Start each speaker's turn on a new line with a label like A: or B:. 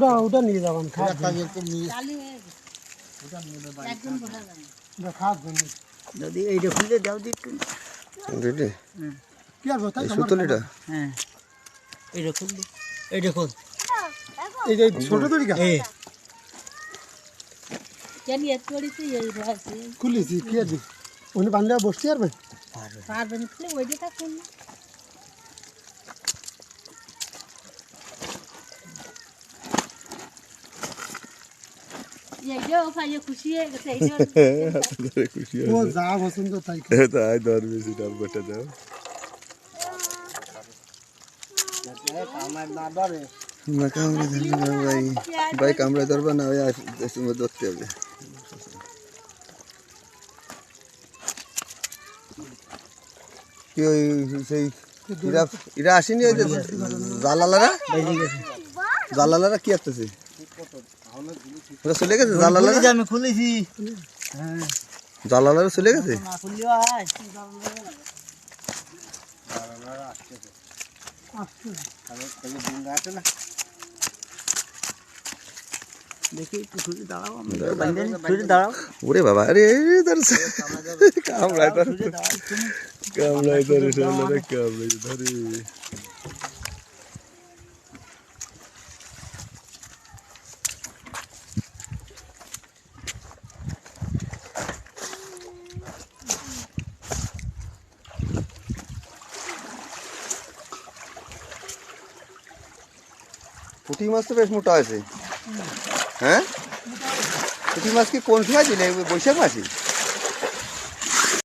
A: না ওটা নিয়ে যাবেন
B: যদি এইটা খুলে দাও একটু
A: কি আর
B: সুতলিটা হ্যাঁ এইটা খুললি এইটা খোল
A: এই যে ছোট তরিকা খুলেছি কি আর উনি বান্ধে বসতে পারবেন
C: পারবেন খুলে ওই দিকে খুল খুশি হয়ে গেছে
A: ও যা পছন্দ তাই
D: তাই ধরবেছি ডাল গোটা দাও ভাই ভাই কামড়া ধরবা না ওই ধরতে হবে কি ওই সেই এরা আসেনি ওই যে জালালারা কি আসতেছে চলে গেছে জালালারা
B: আমি খুলেছি
D: জালালারা চলে গেছে
B: না খুললেও হয় দেখি একটু ছুটি দাঁড়াও ছুটি দাঁড়াও
D: ওরে বাবা আরে কামড়ায় ধরে কামড়ায় ধরে পুঁটি মাছ তো বেশ মোটা আছে হ্যাঁ পুঁটি মাছ কি কোন সময় দিলে বৈশাখ মাসে